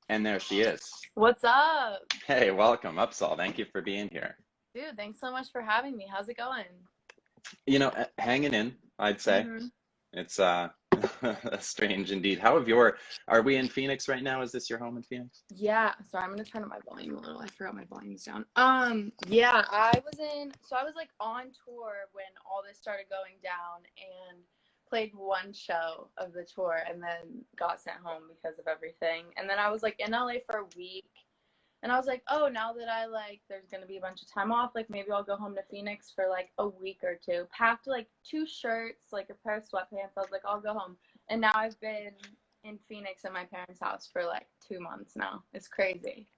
And there she is. What's up? Hey, welcome, UPSAHL. Thank you for being here. Dude, thanks so much for having me. How's it going? Hanging in, I'd say. hmm It's strange indeed. Are we in Phoenix right now? Is this your home in Phoenix? Yeah, sorry, I'm gonna turn up my volume a little. I forgot my volume's down. Yeah, I was like on tour when all this started going down and played one show of the tour and then got sent home because of everything. And then I was like in LA for a week. And I was like, oh, now that there's going to be a bunch of time off, like maybe I'll go home to Phoenix for like a week or two. Packed like two shirts, like a pair of sweatpants. I was like, I'll go home. And now I've been in Phoenix at my parents' house for like 2 months now. It's crazy.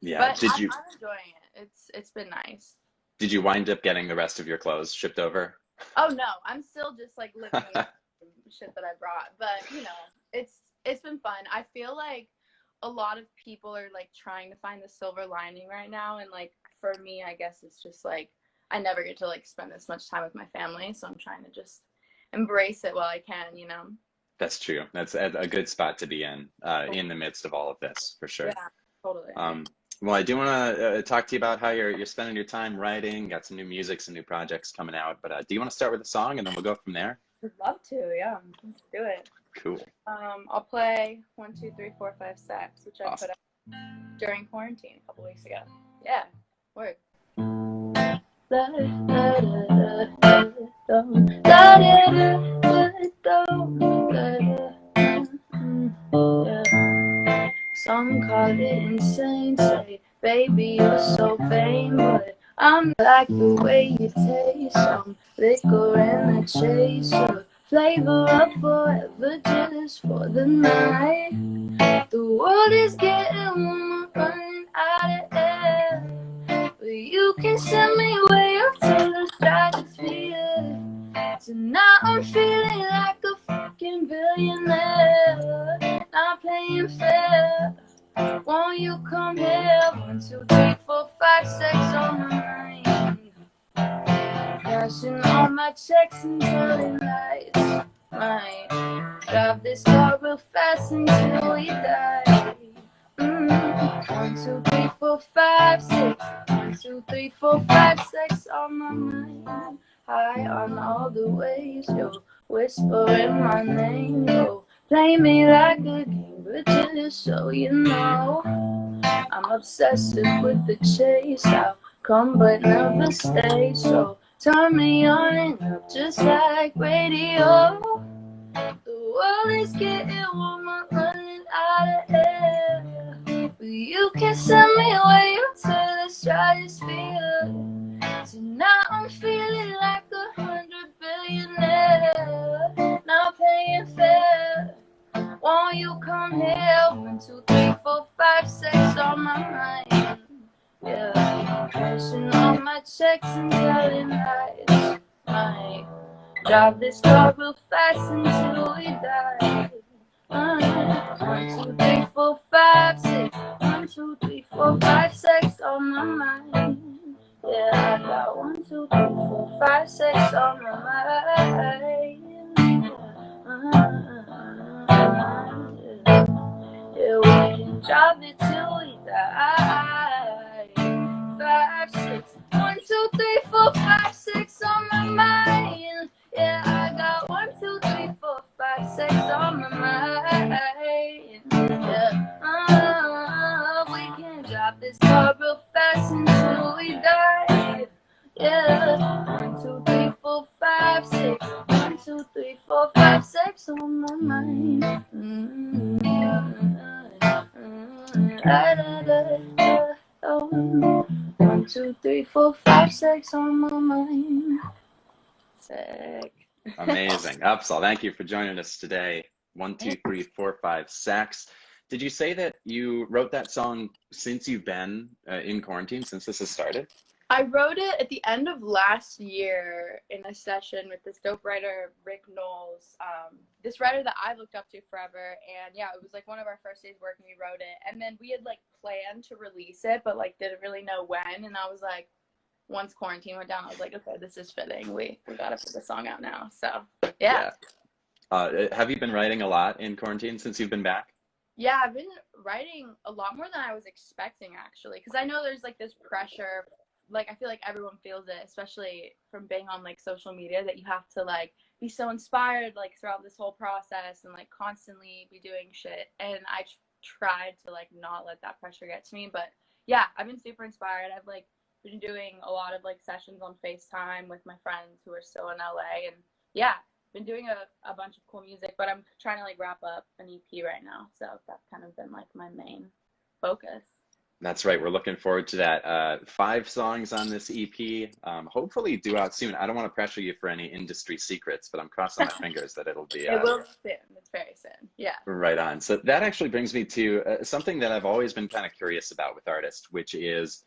Yeah. But I'm enjoying it. It's been nice. Did you wind up getting the rest of your clothes shipped over? Oh, no, I'm still just like living in shit that I brought. But, it's been fun. I feel like a lot of people are like trying to find the silver lining right now, and like for me, I guess it's just like I never get to like spend this much time with my family, so I'm trying to just embrace it while I can. That's true. That's a good spot to be in the midst of all of this, for sure. Yeah, totally. Well, I do want to talk to you about how you're spending your time writing. Got some new music, some new projects coming out. But do you want to start with a song and then we'll go from there? I'd love to. Yeah, let's do it. Cool. I'll play 1, 2, 3, 4, 5, 6, which I Awesome. put out during quarantine a couple weeks ago. Yeah, word. Some call it insane, say, baby, you're so vain, but I'm like the way you taste some liquor and the chaser. Flavor up forever just for the night. The world is getting warm, I'm running out of air. But you can send me way up to the stratosphere. Tonight I'm feeling like a fucking billionaire. Not playing fair. Won't you come here? 1, 2, 3, 4, 5, 6 on my mind. Cashing all my checks until it lights. Might drive this car real fast until we die. 1, 2, 3, 4, 5, 6. 1, 2, 3, 4, 5, 6 on my mind. High on all the waves, yo. Whispering my name, yo. Play me like a game, but just so you know, I'm obsessive with the chase. I'll come but never stay, so turn me on and up just like radio. The world is getting warmer, running out of air. But you can send me way up to the stratosphere. Tonight I'm feeling like 100 billionaire. Not paying fair. Won't you come here? 1, 2, 3, 4, 5, 6 on my mind. Yeah, cashing all my checks until it nights. Might drive this car real fast until we die. 1, 2, 3, 4, 5, 6. 1, 2, 3, 4, 5, 6 on my mind. Yeah, I got 1, 2, 3, 4, 5, 6 on my mind. Yeah, we can drive it till we die. 5, 6. 1, 2, 3, 4, 5, 6 on my mind. Yeah, I got 1, 2, 3, 4, 5, 6 on my mind. Yeah, we can drive this car real fast until we die. Yeah, 1, 2, 3, 4, 5, 6. 1, 2, 3, 4, 5, 6 on my mind. Da, da, da, da, oh. 1, 2, 3, 4, 5, 6 on my mind. Sick. Amazing. UPSAHL, thank you for joining us today. 1, 2, 3, 4, 5, 6. Did you say that you wrote that song since you've been in quarantine, since this has started? I wrote it at the end of last year in a session with this dope writer, Rick Knowles, this writer that I looked up to forever. And yeah, it was like one of our first days working, we wrote it. And then we had like planned to release it, but like didn't really know when. And I was like, once quarantine went down, I was like, okay, this is fitting. We gotta put the song out now. So yeah. Have you been writing a lot in quarantine since you've been back? Yeah, I've been writing a lot more than I was expecting, actually, because I know there's like this pressure, like I feel like everyone feels it, especially from being on like social media, that you have to like be so inspired like throughout this whole process and like constantly be doing shit. And I tried to like not let that pressure get to me, but yeah, I've been super inspired. I've like been doing a lot of like sessions on FaceTime with my friends who are still in LA, and yeah, been doing a bunch of cool music, but I'm trying to like wrap up an EP right now, so that's kind of been like my main focus. That's right. We're looking forward to that. 5 songs on this EP. Hopefully due out soon. I don't want to pressure you for any industry secrets, but I'm crossing my fingers that it'll be It will soon. It's very soon. Yeah. right on. So that actually brings me to something that I've always been kind of curious about with artists, which is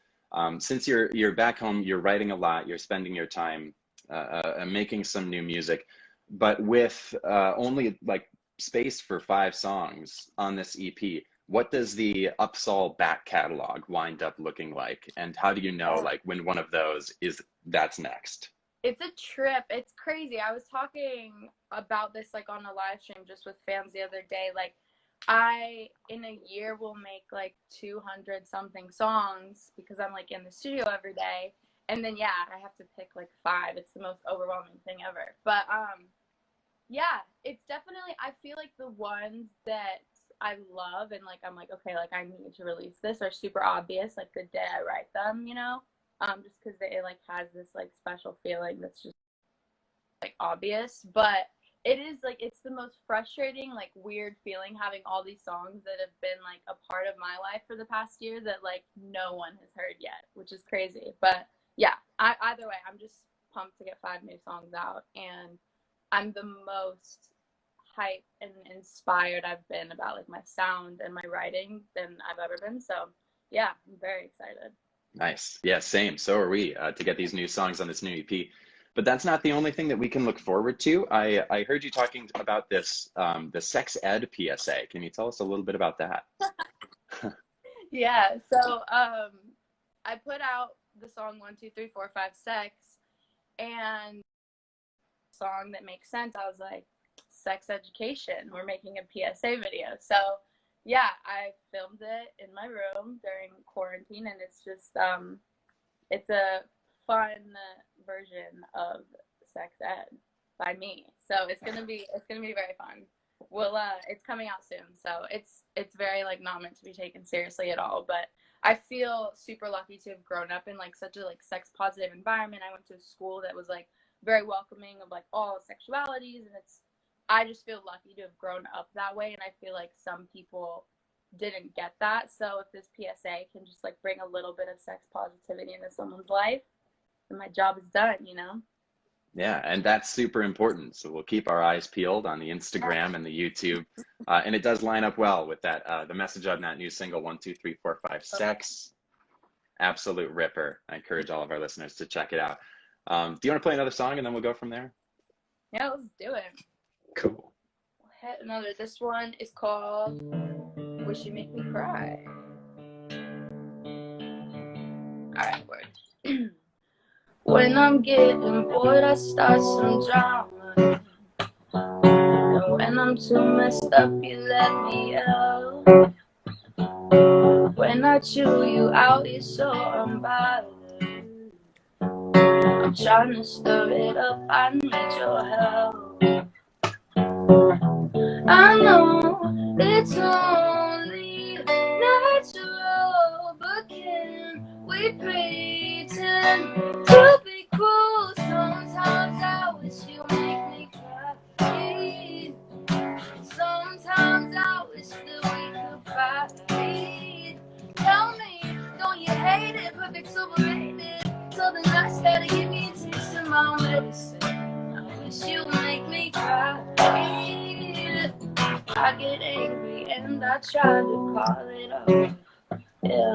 since you're back home, you're writing a lot, you're spending your time making some new music, but with only like space for 5 songs on this EP, what does the UPSAHL back catalog wind up looking like? And how do you know like when one of those is that's next? It's a trip. It's crazy. I was talking about this like on a live stream just with fans the other day. Like I in a year will make like 200 something songs because I'm like in the studio every day. And then yeah, I have to pick like 5. It's the most overwhelming thing ever. But yeah, it's definitely, I feel like the ones that I love and like I'm like, okay, like I need to release this are super obvious, like the day I write them, you know? Just because it like has this like special feeling that's just like obvious. But it is like it's the most frustrating, like weird feeling having all these songs that have been like a part of my life for the past year that like no one has heard yet, which is crazy. But yeah, either way, I'm just pumped to get 5 new songs out, and I'm the most hyped and inspired I've been about like my sound and my writing than I've ever been. So yeah, I'm very excited. Nice. Yeah, same. So are we to get these new songs on this new EP. But that's not the only thing that we can look forward to. I heard you talking about this the sex ed PSA. Can you tell us a little bit about that? Yeah, so I put out the song 1 2 3 4 5 sex, and song that makes sense. I was like, sex education. We're making a PSA video. So yeah, I filmed it in my room during quarantine, and it's just it's a fun version of sex ed by me. So it's gonna be very fun. Well, it's coming out soon, so it's very like not meant to be taken seriously at all. But I feel super lucky to have grown up in like such a like sex positive environment. I went to a school that was like very welcoming of like all sexualities, and it's I just feel lucky to have grown up that way, and I feel like some people didn't get that. So if this PSA can just like bring a little bit of sex positivity into someone's life, then my job is done, you know? Yeah, and that's super important. So we'll keep our eyes peeled on the Instagram and the YouTube. And it does line up well with that the message on that new single 1 2 3 4 5 sex. Absolute ripper. I encourage all of our listeners to check it out. Do you want to play another song and then we'll go from there? Yeah, let's do it. Cool. We'll hit another. This one is called Wish You Make Me Cry. Alright, word. When I'm getting bored, I start some drama. And when I'm too messed up, you let me out. When I chew you out, you're so unbothered. I'm trying to stir it up, I need your help. I know it's only natural, but can we pretend to be cool? Sometimes I wish you make me cry. Sometimes I wish that we could fight. Tell me, don't you hate it? Perfect's overrated. So the night's gotta give me a taste of my medicine. I wish you make me cry. I get angry and I try to call it off. Yeah,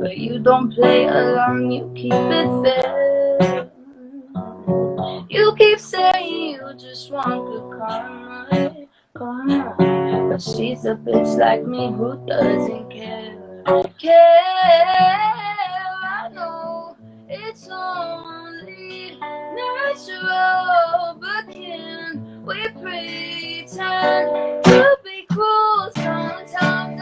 but you don't play along, you keep it there. You keep saying you just want good karma, but she's a bitch like me who doesn't care. I know it's only natural, but can we pretend to be cool? Sometimes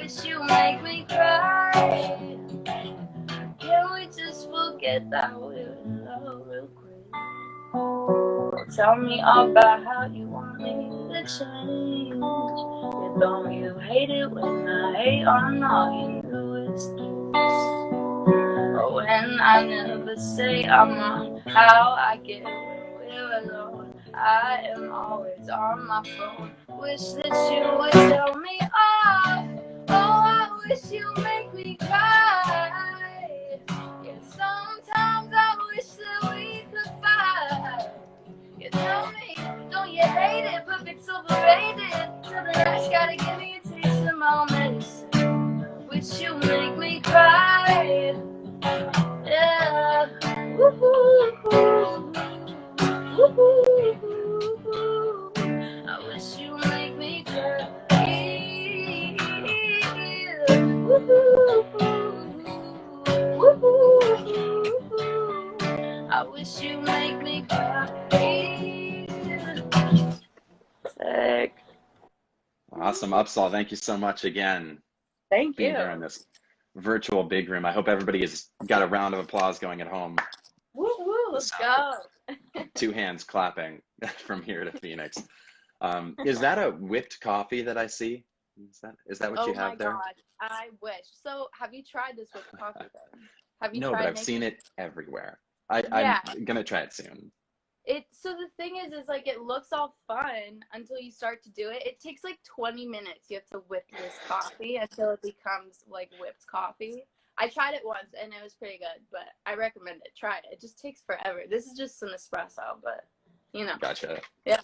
wish you make me cry. Can we just forget that we're in love real quick? Tell me about how you want me to change. You don't you hate it when I hate on all you do is kiss. But when I never say I'm on how I get when we're alone, I am always on my phone. Wish that you would tell me off. Oh, I wish you make me cry. Yeah, sometimes I wish that we could fight. You tell me, don't you hate it? Perfect's overrated. Till the next gotta give me a taste of my medicine. Wish you make me cry. Yeah. Woo-hoo. Woo-hoo. I wish you make me cry. Woo-hoo. Woo-hoo. I wish you make me cry. Sick. Awesome, UPSAHL. Thank you so much again. Thank Being you. here in this virtual big room. I hope everybody has got a round of applause going at home. Woo woo, let's go. 2 hands clapping from here to Phoenix. Is that a whipped coffee that I see? Is that what you have there? Oh my god, I wish. So have you tried this with coffee then? Have you No, tried but I've making seen it everywhere. Yeah. I'm gonna try it soon. So the thing is like it looks all fun until you start to do it. It takes like 20 minutes. You have to whip this coffee until it becomes like whipped coffee. I tried it once and it was pretty good, but I recommend it. Try it. It just takes forever. This is just some espresso, but you know. Gotcha. Yeah.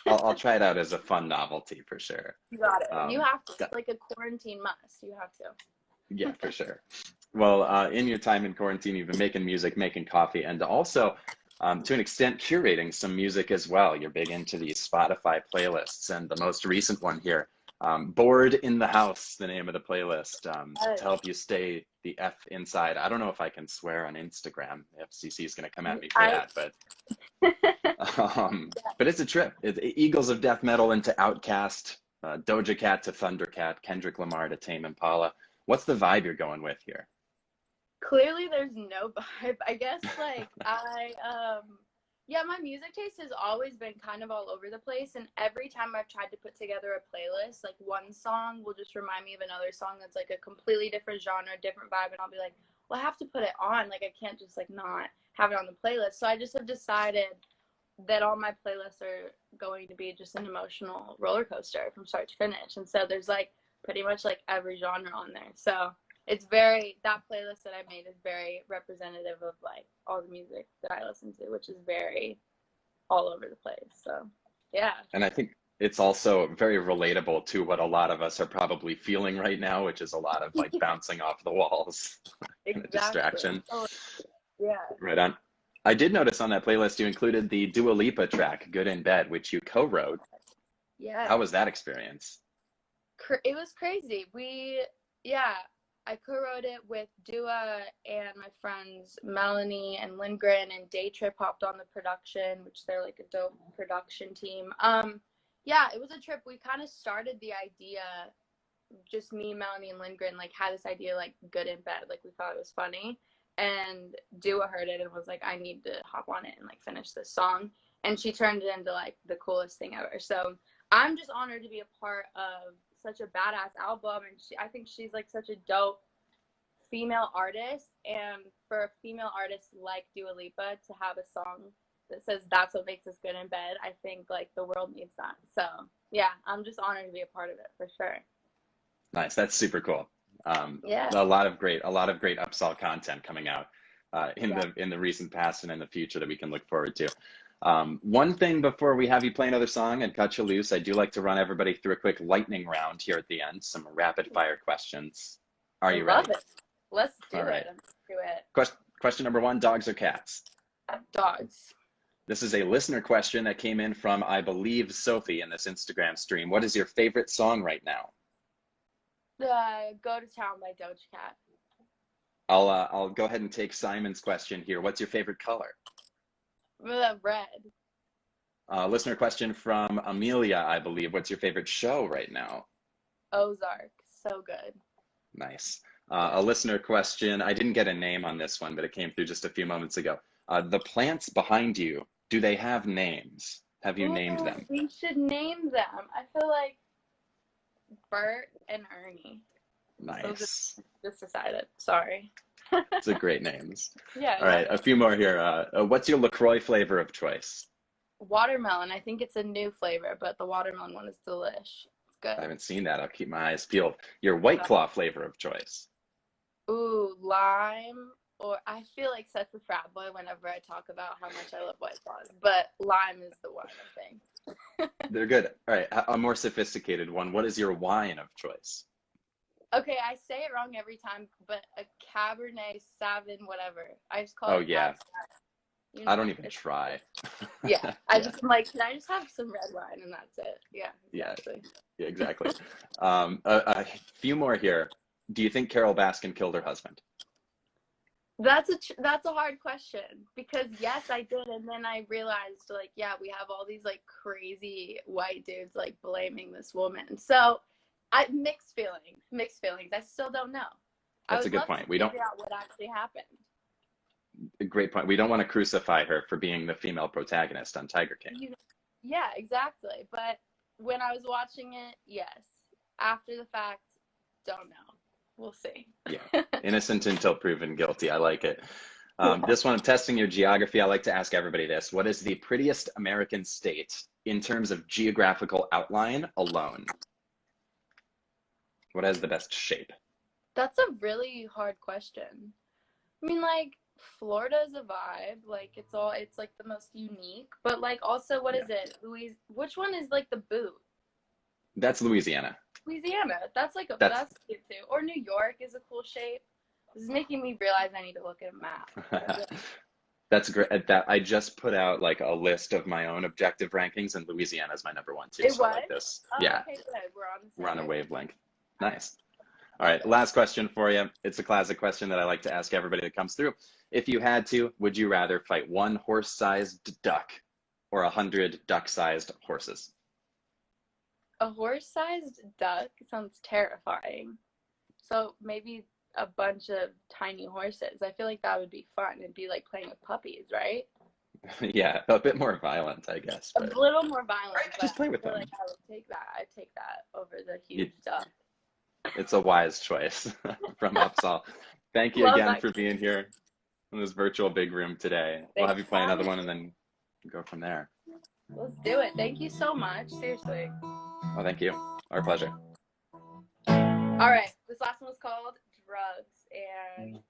I'll try it out as a fun novelty for sure. You got it. You have to. It's like a quarantine must. You have to. Yeah, for sure. Well, in your time in quarantine, you've been making music, making coffee, and also, to an extent, curating some music as well. You're big into these Spotify playlists, and the most recent one here, Bored in the House, the name of the playlist, to help you stay the F inside. I don't know if I can swear on Instagram. The FCC is going to come at me for that, but it's a trip. It's Eagles of Death Metal into Outkast, Doja Cat to Thundercat, Kendrick Lamar to Tame Impala. What's the vibe you're going with here? Clearly there's no vibe. I guess like my music taste has always been kind of all over the place, and every time I've tried to put together a playlist, like one song will just remind me of another song that's like a completely different genre, different vibe, and I'll be like, well, I have to put it on. Like I can't just like not have it on the playlist. So I just have decided that all my playlists are going to be just an emotional roller coaster from start to finish. And so there's like pretty much like every genre on there. So it's that playlist that I made is very representative of like all the music that I listen to, which is very all over the place. So yeah. And I think it's also very relatable to what a lot of us are probably feeling right now, which is a lot of like bouncing off the walls. Exactly. And distraction. Oh, yeah. Right on. I did notice on that playlist you included the Dua Lipa track, Good in Bed, which you co-wrote. Yeah. How was that experience? It was crazy. I co-wrote it with Dua and my friends Melanie and Lindgren, and Day Trip hopped on the production, which they're like a dope production team. It was a trip. We kind of started the idea, just me, Melanie, and Lindgren, like had this idea like Good in Bed, like we thought it was funny. And Dua heard it and was like, I need to hop on it and like finish this song. And she turned it into like the coolest thing ever. So I'm just honored to be a part of such a badass album. And I think she's like such a dope female artist. And for a female artist like Dua Lipa to have a song that says that's what makes us good in bed, I think like the world needs that. So yeah, I'm just honored to be a part of it for sure. Nice. That's super cool. A lot of great UPSAHL content coming out in the recent past and in the future that we can look forward to. One thing before we have you play another song and cut you loose, I do like to run everybody through a quick lightning round here at the end, some rapid fire questions. Are you ready? Love it. Let's do All right. it. Let's do it. Question number 1, dogs or cats? Dogs. This is a listener question that came in from, I believe, Sophie in this Instagram stream. What is your favorite song right now? Go to Town by Doja Cat. I'll go ahead and take Simon's question here. What's your favorite color? Red. Listener question from Amelia, I believe. What's your favorite show right now? Ozarks. so good. Nice. A listener question. I didn't get a name on this one, but it came through just a few moments ago. The plants behind you, do they have names? Have you named them? We should name them. I feel like Bert and Ernie. Nice. Just decided. Sorry. It's a great names. Yeah. All right, a few more here. What's your LaCroix flavor of choice? Watermelon. I think it's a new flavor, but the watermelon one is delish. It's good. I haven't seen that. I'll keep my eyes peeled. Your White Claw flavor of choice? Ooh, lime. Or I feel like such a frat boy whenever I talk about how much I love White Claws, but lime is the one, I think. They're good. All right, a more sophisticated one. What is your wine of choice? Okay, I say it wrong every time, but a Cabernet Sauvignon, whatever. I just call it. Oh, yeah. You know, I don't even try. Yeah, I'm like, can I just have some red wine and that's it? Yeah, exactly. Yeah, exactly. A few more here. Do you think Carol Baskin killed her husband? That's a hard question because yes, I did, and then I realized like, yeah, we have all these like crazy white dudes like blaming this woman. So, mixed feelings. I still don't know. That's a good point. We don't figure out what actually happened. Great point. We don't want to crucify her for being the female protagonist on Tiger King. Yeah, exactly. But when I was watching it, yes. After the fact, don't know. We'll see. Yeah, innocent until proven guilty. I like it. This one, I'm testing your geography. I like to ask everybody this. What is the prettiest American state in terms of geographical outline alone? What has the best shape? That's a really hard question. I mean, like, Florida's a vibe. Like, it's like the most unique. But, like, also, what is it? Which one is, like, the boot? That's Louisiana. Louisiana. That's that's cute too. Or New York is a cool shape. This is making me realize I need to look at a map. That's great. That I just put out like a list of my own objective rankings, and Louisiana is my number one too. So I like this. Oh, yeah. Okay, good. We're on a wavelength. Nice. All right, last question for you. It's a classic question that I like to ask everybody that comes through. If you had to, would you rather fight one horse-sized duck or 100 duck-sized horses? A horse-sized duck sounds terrifying. So maybe a bunch of tiny horses. I feel like that would be fun. It'd be like playing with puppies, right? Yeah, a bit more violent, I guess. But a little more violent. Just play with them. Like I would take that. I'd take that over the huge duck. It's a wise choice from UPSAHL. Thank you again for being here in this virtual big room today. We'll have you play another one and then go from there. Let's do it. Thank you so much. Seriously. Oh, thank you. Our pleasure. All right. This last one was called Drugs. And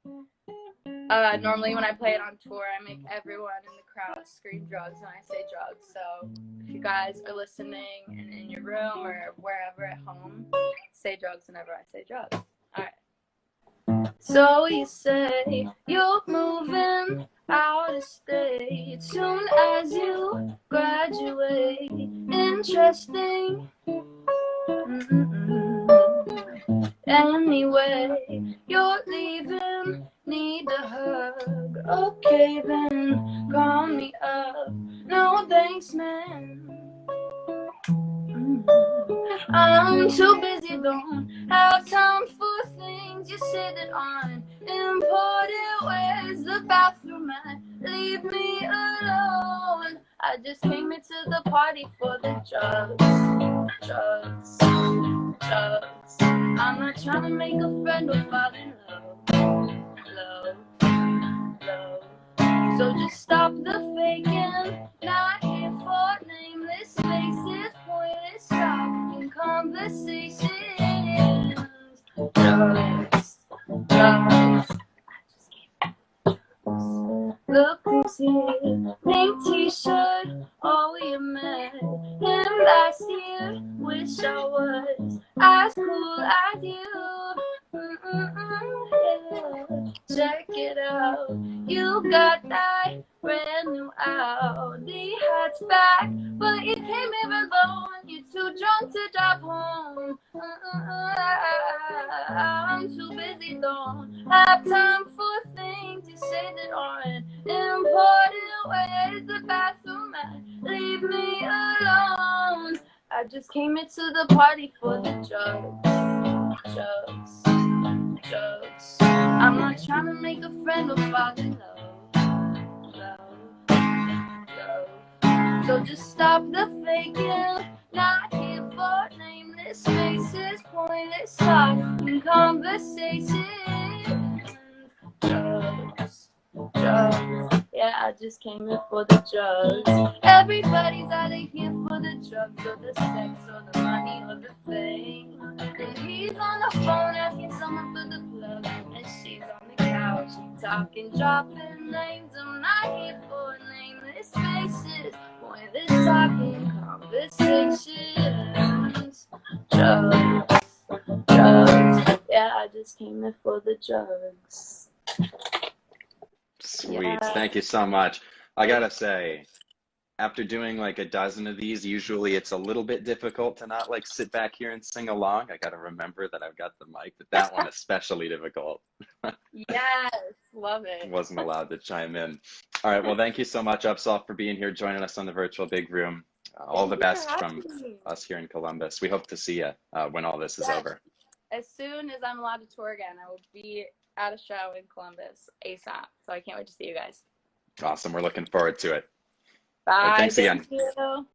normally when I play it on tour, I make everyone in the crowd scream drugs when I say drugs. So if you guys are listening and in your room or wherever at home, say drugs whenever I say drugs. All right. So you say you're moving out of state soon as you graduate. Interesting. Anyway, you're leaving, need a hug. Okay then, call me up. No thanks, man. I'm too busy, don't have time for things you sit it on. Important, where's the bathroom at? Leave me alone. I just came into the party for the drugs. Drugs. Drugs. I'm not trying to make a friend or fall in love. Love. Love. So just stop the faking. Not here for nameless faces. Pointless talking conversations. Drugs. Drugs. Look who's here, pink t-shirt, oh you met him last year. Wish I was as cool as you. Yeah. Check it out, you got that brand new Audi hatchback, but you came here alone. You're too drunk to drive home. I'm too busy, don't have time for things you say that aren't important. Where's the bathroom at? Leave me alone. I just came into the party for the drugs. drugs, drugs. I'm not trying to make a friend or fall in love, love. So just stop the faking. Not here for nameless faces, pointless talk and conversation. Drugs, drugs. Yeah, I just came here for the drugs. Everybody's either here for the drugs or the sex or the money or the fame. And he's on the phone asking someone for the plug, and she's on the couch talking, dropping names. I'm not here for nameless faces, pointless talking conversations. Drugs, drugs. Yeah, I just came here for the drugs. Sweet. Yeah. Thank you so much. I gotta say, after doing like a dozen of these, usually it's a little bit difficult to not like sit back here and sing along. I gotta remember that I've got the mic, but that one especially difficult. Yes, love it. Wasn't allowed to chime in. All right. Well, thank you so much, Upsolve, for being here, joining us on the virtual big room. All the Thank you for best having from me. us here in Columbus. We hope to see you when all this is Yes. over. As soon as I'm allowed to tour again, I will be at a show in Columbus ASAP. So I can't wait to see you guys. Awesome. We're looking forward to it. Bye. All right, thanks again. Thank you.